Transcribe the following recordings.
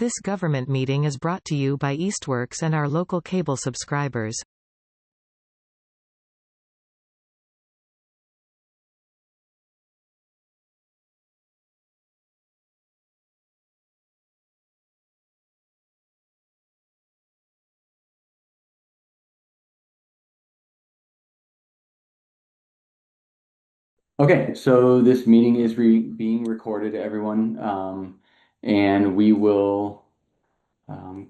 This government meeting is brought to you by Eastworks and our local cable subscribers. Okay, so this meeting is being recorded, everyone, and we will um,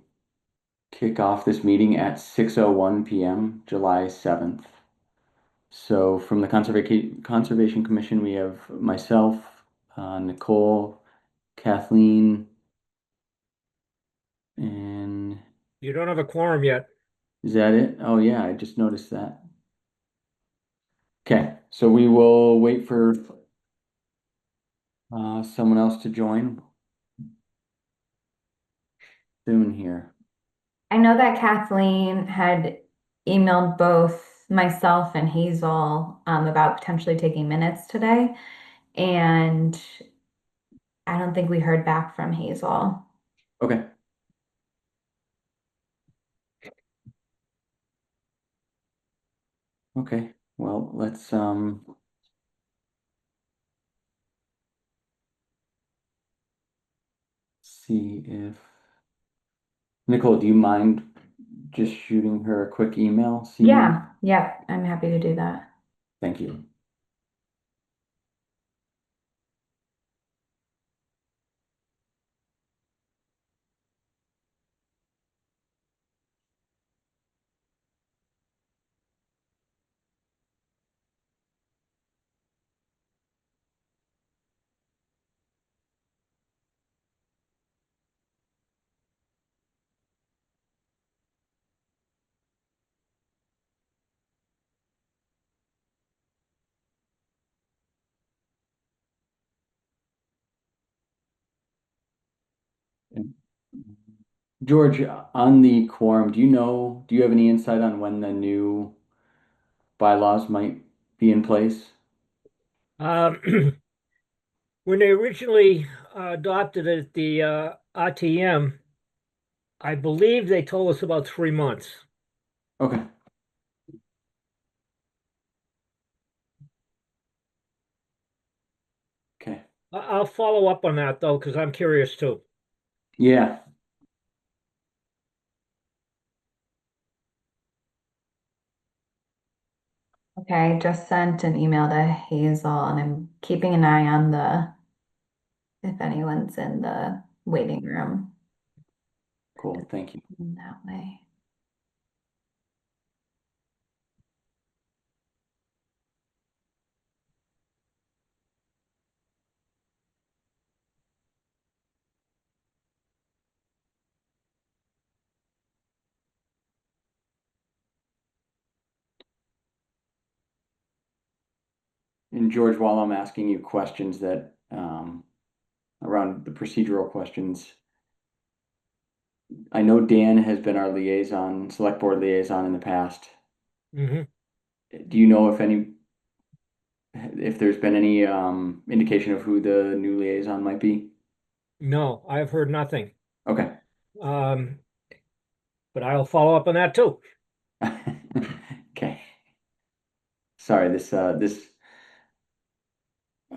kick off this meeting at 6:01 p.m., July 7th. So from the Conservation Commission, we have myself, Nicole, Kathleen, and You don't have a quorum yet. is that it? Oh yeah, I just noticed that. Okay, so we will wait for someone else to join soon here. I know that Kathleen had emailed both myself and Hazel about potentially taking minutes today, and I don't think we heard back from Hazel. Okay. Okay, well, let's see if Nicole, do you mind just shooting her a quick email? See, Yeah, yeah, I'm happy to do that. thank you. George, on the quorum, do you have any insight on when the new bylaws might be in place? Um, when they originally adopted it at the RTM, I believe they told us about 3 months. Okay, okay. I'll follow up on that though, because I'm curious too. Yeah, Okay, I just sent an email to Hazel and I'm keeping an eye on the if anyone's in the waiting room cool, thank you. in that way. And George, while I'm asking you questions that around the procedural questions, I know Dan has been our liaison, select board liaison in the past. Hmm. Do you know if there's been any indication of who the new liaison might be? No, I've heard nothing. Okay. Um, but I'll follow up on that too. Okay. Sorry, this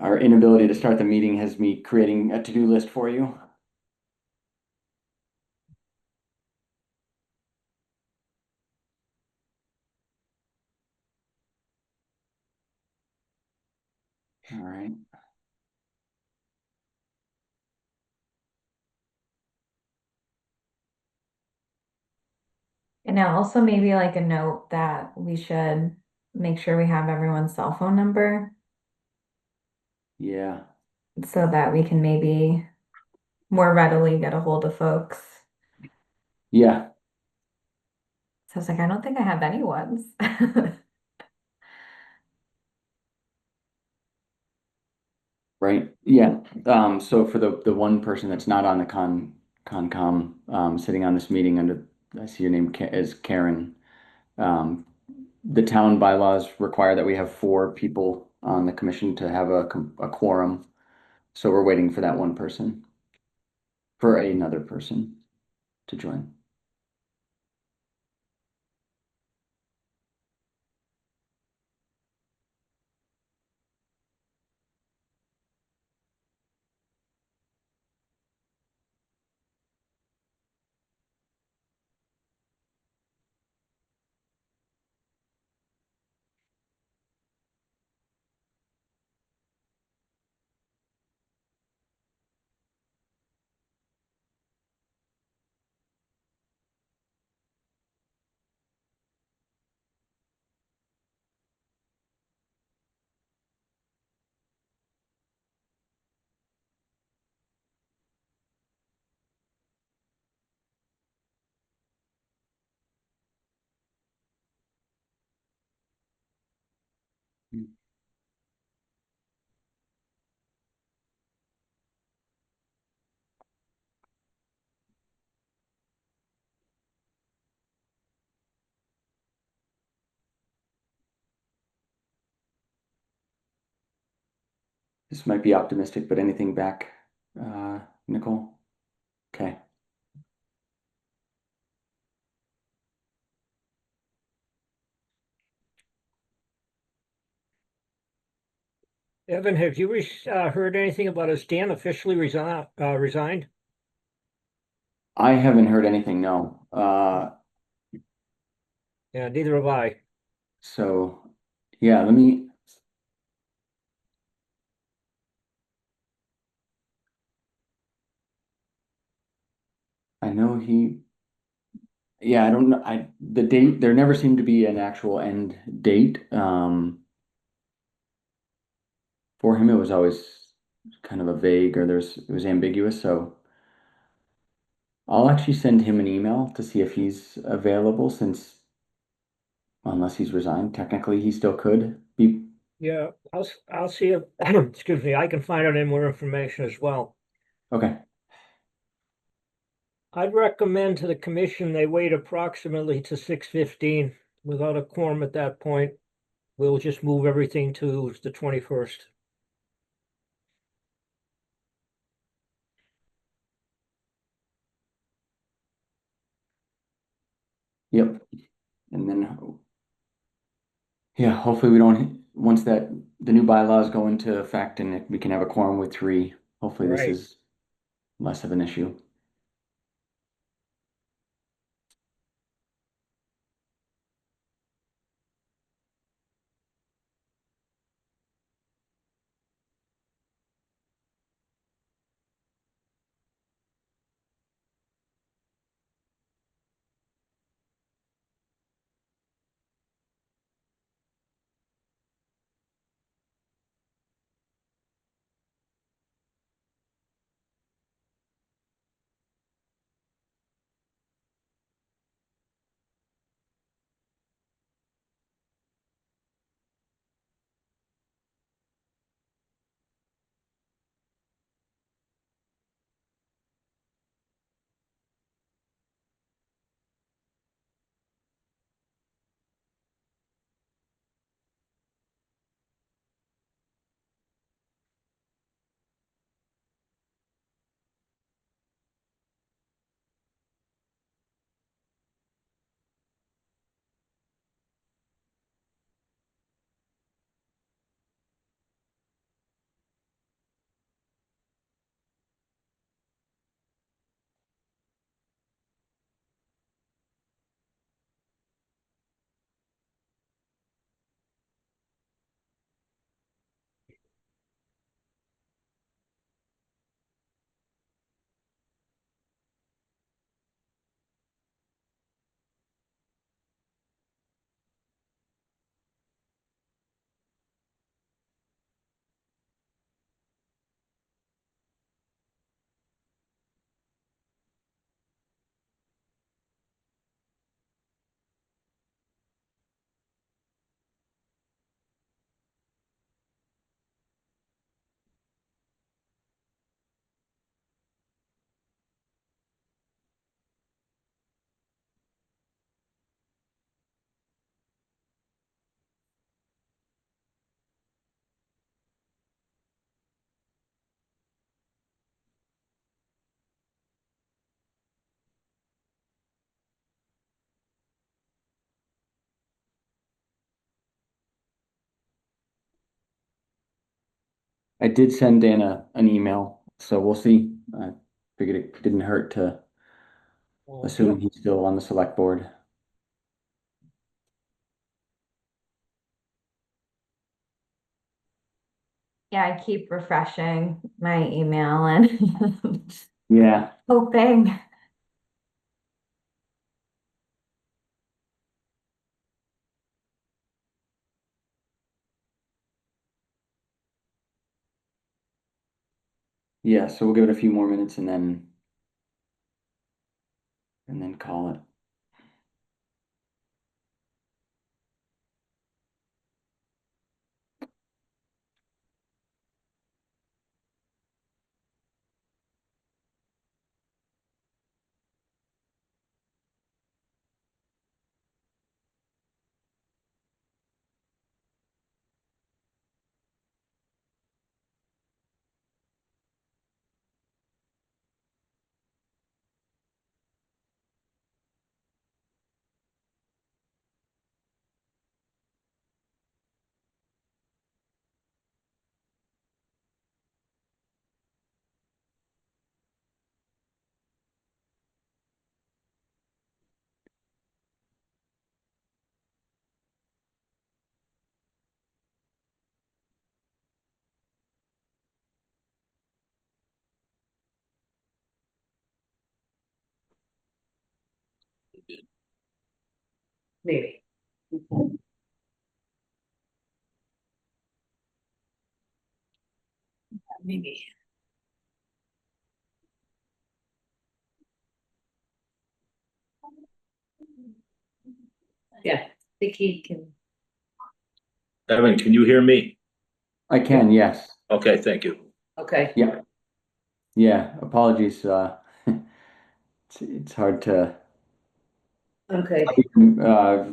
our inability to start the meeting has me creating a to-do list for you. All right. And now also maybe like a note that we should make sure we have everyone's cell phone number Yeah. so that we can maybe more readily get a hold of folks. Yeah. So I was like, I don't think I have anyone's. Right. Yeah. So for the one person that's not on the concom sitting on this meeting under I see your name as Karen. Um, the town bylaws require that we have four people on the commission to have a quorum. So we're waiting for that one person for another person to join. This might be optimistic, but anything back, Nicole? Okay. Evan, have you heard anything about has Dan officially resigned? I haven't heard anything, no. Yeah, neither have I. So yeah, let me, I know he, yeah, I don't know. The date, there never seemed to be an actual end date. For him, it was always kind of a vague, or it was ambiguous. So I'll actually send him an email to see if he's available, since unless he's resigned, technically he still could be. Yeah, I'll see if excuse me, I can find out any more information as well. Okay. I'd recommend to the commission they wait approximately to 6:15. Without a quorum at that point, we'll just move everything to the 21st. Yep. And then, yeah, hopefully we don't, once the new bylaws go into effect and we can have a quorum with three, hopefully this Right. is less of an issue. I did send Dan an email, so we'll see. I figured it didn't hurt to assume he's still on the select board. Yeah, I keep refreshing my email and Yeah. hoping. Yeah, so we'll give it a few more minutes and then call it. Maybe. Maybe. Yeah, I think he can. Evan, can you hear me? I can, yes. Okay, thank you. Okay. Yeah. Yeah, apologies. It's hard Okay. uh,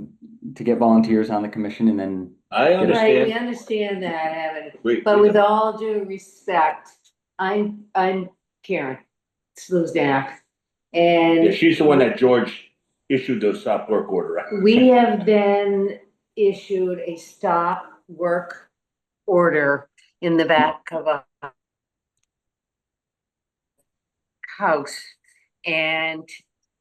to get volunteers on the commission and then I get a Right, we understand. understand that, Evan, We- but we with can- all due respect, I'm Karen Sluzak. Yeah, And she's the one that George issued the stop work order. we have been issued a stop work order in the back of a house. And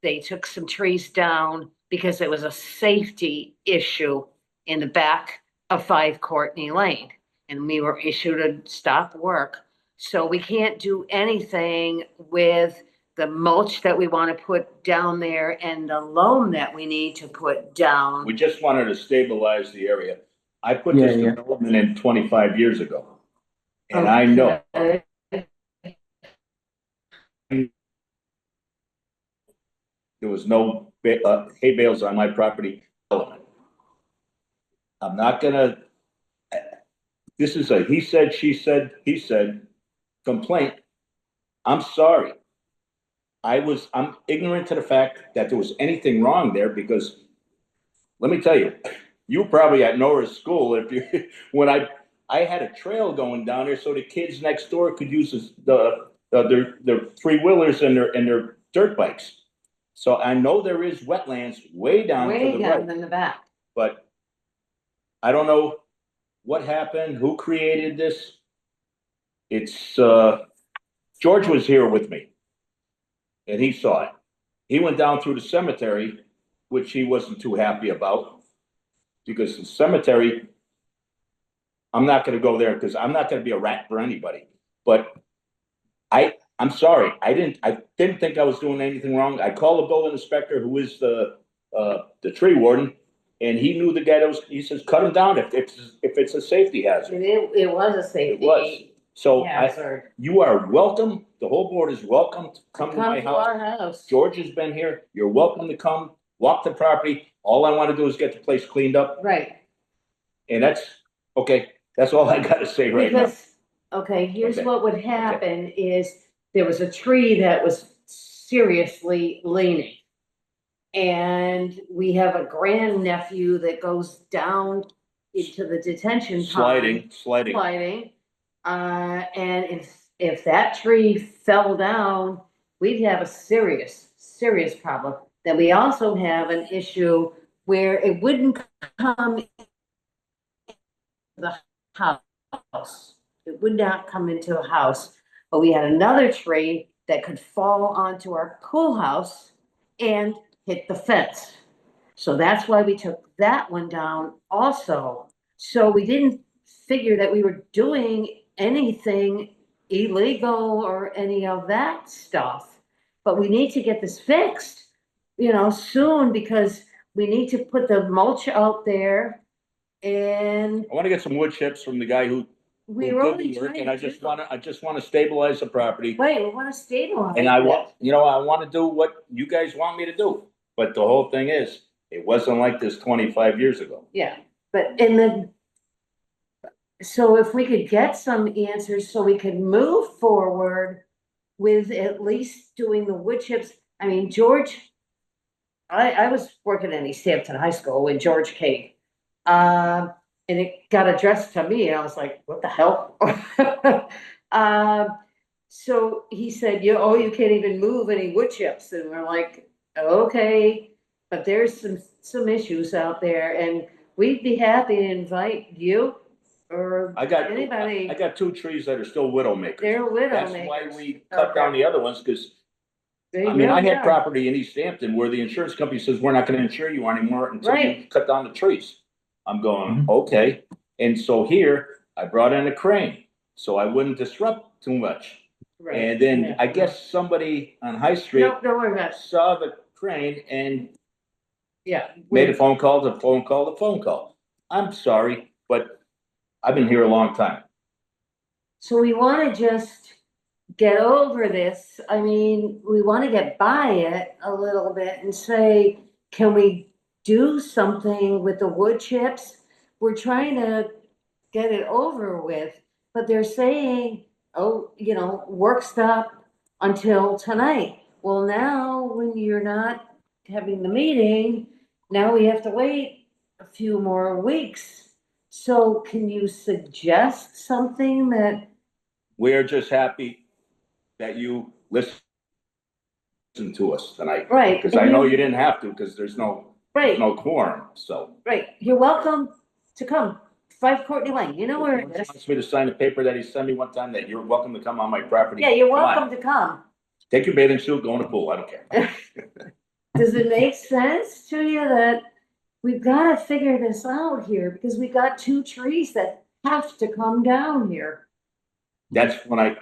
they took some trees down because it was a safety issue in the back of 5 Courtney Lane. And we were issued a stop work. So we can't do anything with the mulch that we want to put down there and the loam that we need to put down. We just wanted to stabilize the area. I put Yeah, this yeah. development in 25 years ago. And I know Okay. there was no hay bales on my property. I'm not gonna, this is a he said, she said, he said complaint. I'm sorry. I'm ignorant to the fact that there was anything wrong there because let me tell you, you probably at Nora's school, if you, when I had a trail going down there so the kids next door could use their three-wheelers and their dirt bikes. So I know there is wetlands way down to Way the down right, in the back. but I don't know what happened, who created this. It's, George was here with me and he saw it. He went down through the cemetery, which he wasn't too happy about because the cemetery, I'm not going to go there because I'm not going to be a rat for anybody. But I'm sorry, I didn't think I was doing anything wrong. I called the building inspector, who is the tree warden, and he knew the guy that was. He says, cut him down if it's a safety hazard. And it was a safety. It was. So hazard. you are welcome. The whole board is welcome to come to my house. Our house. George has been here. You're welcome to come walk the property. All I want to do is get the place cleaned up, Right. and that's okay. That's all I got to say right now. Because, okay, here's Okay. what would happen is there was a tree that was seriously leaning. And we have a grandnephew that goes down into the detention pond. Sliding. And if that tree fell down, we'd have a serious problem. Then we also have an issue where it wouldn't come the house. it would not come into the house. But we had another tree that could fall onto our pool house and hit the fence. So that's why we took that one down also. So we didn't figure that we were doing anything illegal or any of that stuff. But we need to get this fixed, soon, because we need to put the mulch out there. And I want to get some wood chips from the guy who we did were the only work, trying and I to just want to stabilize the property. Right, we want to stabilize And I it. want, I want to do what you guys want me to do. But the whole thing is, it wasn't like this 25 years ago. Yeah, but so if we could get some answers so we could move forward with at least doing the wood chips. I mean, George, I was working in East Hampton High School when George came. And it got addressed to me, and I was like, what the hell? So he said, you can't even move any wood chips, and we're like, okay, but there's some issues out there, and we'd be happy to invite you or I got anybody. 2 trees that are still widow makers. They're widow That's makers. why we cut down the other ones, because They I mean, I really had are. property in East Hampton where the insurance company says, we're not gonna insure you anymore until you Right. cut down the trees. I'm going, okay. And so here, I brought in a crane, so I wouldn't disrupt too much. Right. And then Yeah. I guess somebody on High Street No, don't worry about it. saw the crane and Yeah. made a phone call, the phone call, the phone call. I'm sorry, but I've been here a long time. So we want to just get over this. I mean, we want to get by it a little bit and say, can we do something with the wood chips? We're trying to get it over with, but they're saying, oh, work stop until tonight. Well, now when you're not having the meeting, now we have to wait a few more weeks. So can you suggest something that We're just happy that you listened to us tonight. Right. Because I know you didn't have to, because there's no Right, quorum, so. right. You're welcome to come. 5 Courtney Lane, you know where it He is. wants me to sign a paper that he sent me one time that you're welcome to come on my property. Yeah, you're Come on. welcome to come. Take your bathing suit, go in the pool, I don't care. Does it make sense to you that we've got to figure this out here because we got 2 trees that have to come down here? That's when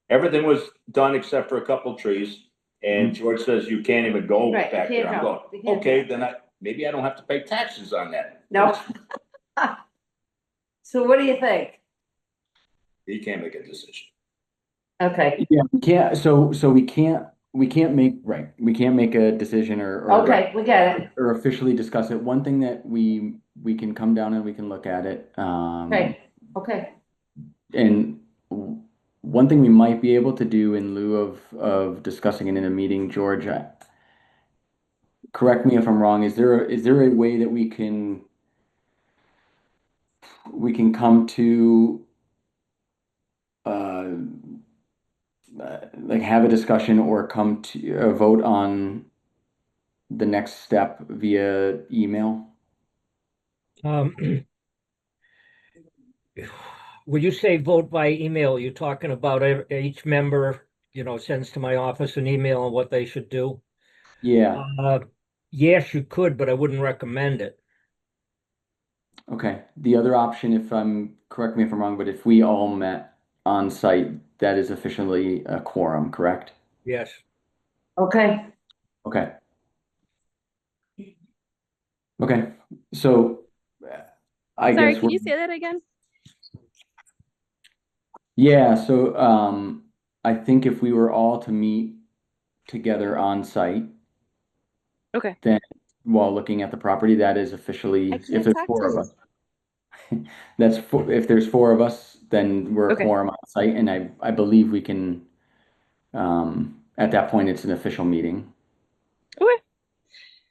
everything was done except for a couple trees, and George says you can't even go Right, you back there. can't I'm go. You going, can't okay, go. then maybe I don't have to pay taxes on that. No. So what do you think? He can't make a decision. Okay, Yeah, we can't, so we can't make, right, we can't make a decision or. okay, we get it. Or officially discuss it. One thing that we can come down and we can look at it. Okay. And one thing we might be able to do in lieu of discussing it in a meeting, George, correct me if I'm wrong, is there a way that we can come to like have a discussion or come to a vote on the next step via email? Would you say vote by email? You're talking about each member, sends to my office an email on what they should do? Yeah. Yes, you could, but I wouldn't recommend it. Okay. The other option, correct me if I'm wrong, but if we all met on site, that is officially a quorum, correct? Yes. Okay. Okay. Okay. So I Sorry, guess can you say that again? yeah, so I think if we were all to meet together on site, Okay. then while looking at the property, that is officially, I if can't there's talk 4 to of you. us. If there's 4 of us, then we're a Okay. quorum on site, and I believe we can, at that point, it's an official meeting. Okay.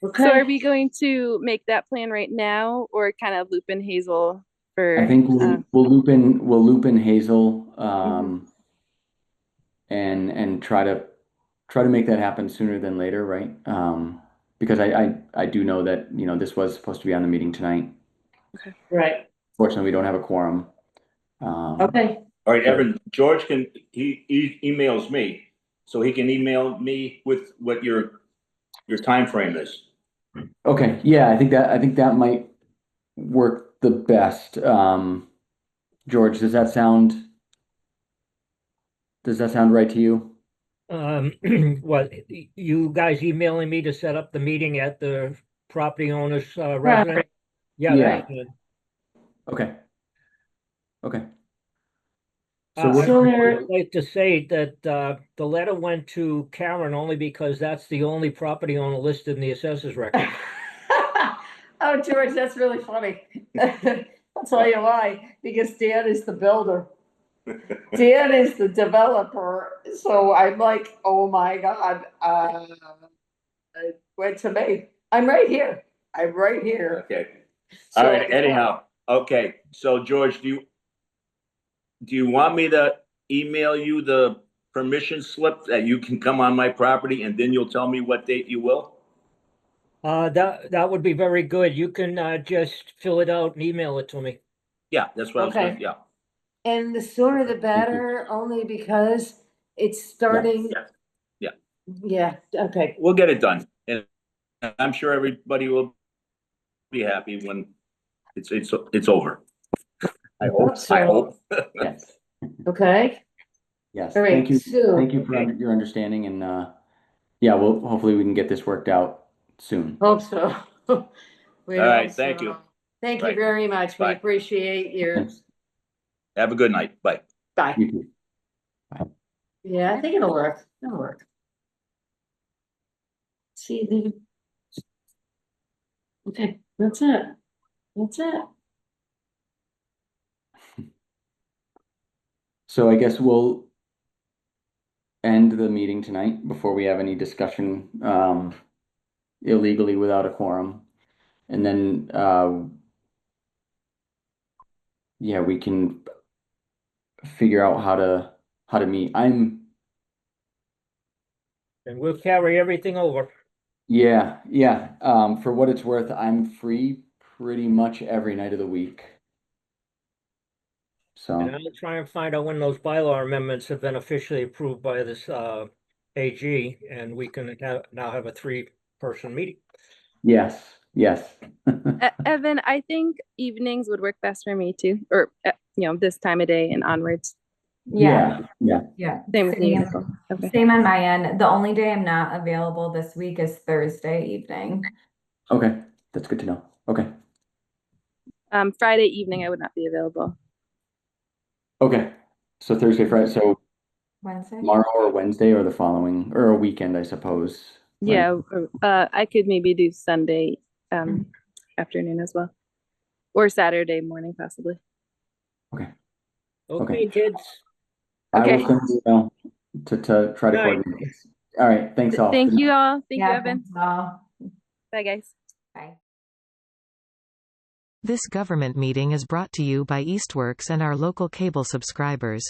Okay. So are we going to make that plan right now or kind of loop in Hazel for I think we'll loop in Hazel, Mhm. and try to make that happen sooner than later, right? Because I do know that, this was supposed to be on the meeting tonight. Right. Fortunately, we don't have a quorum. Okay. All right, Evan, George he emails me, so he can email me with what your time frame is. Okay, yeah, I think that might work the best. George, does that sound right to you? What, you guys emailing me to set up the meeting at the property owner's residence? Yeah, Yeah. that's good. Okay. Okay. So we'll, I would like to say that the letter went to Karen only because that's the only property owner listed in the assessor's record. Oh, George, that's really funny. I'll tell you why, because Dan is the builder. Dan is the developer, so I'm like, oh my God, it went to me. I'm right here. I'm right here. Okay. All So, right, anyhow, okay, so George, do you want me to email you the permission slip that you can come on my property and then you'll tell me what date you will? That would be very good. You can just fill it out and email it to me. Yeah, that's what I was gonna, Okay. yeah. And the sooner the Thank you. better, only because it's starting. Yeah. Yeah, okay. We'll get it done. And I'm sure everybody will be happy when it's over. I hope, so. I hope. yes. Okay, Yes. all right, Thank you. so. Thank you for your understanding and yeah, hopefully we can get this worked out soon. Hope so. We All right, hope thank so. you. Thank you Right. very much. We Bye. appreciate your, Thanks. Have a good night. Bye. bye. You too. Bye. Yeah, I think it'll work. It'll work. See, okay, that's it. That's it. So I guess we'll end the meeting tonight before we have any discussion illegally without a quorum. And then yeah, we can figure out how to meet. And we'll carry everything over. Yeah, yeah. For what it's worth, I'm free pretty much every night of the week. And So I'll try and find out when those bylaw amendments have been officially approved by this AG, and we can now have a three-person meeting. yes, yes. Evan, I think evenings would work best for me too, or this time of day and onwards. Yeah, yeah. Yeah. Same with you, Same. Nicole. Okay. Same on my end. The only day I'm not available this week is Thursday evening. Okay, that's good to know. Okay. Friday evening I would not be available. Okay. So Thursday, Friday, so Wednesday? tomorrow or Wednesday or the following or a weekend, I suppose. Right? Yeah, I could maybe do Sunday afternoon as well, or Saturday morning possibly. Okay. Okay, kids. I will Okay. send an email to try to Good night. coordinate this. All right. Thanks all. Thank Good you night. all. Thank you, Yeah, Evan. thanks all. Bye, guys. Bye. This government meeting is brought to you by Eastworks and our local cable subscribers.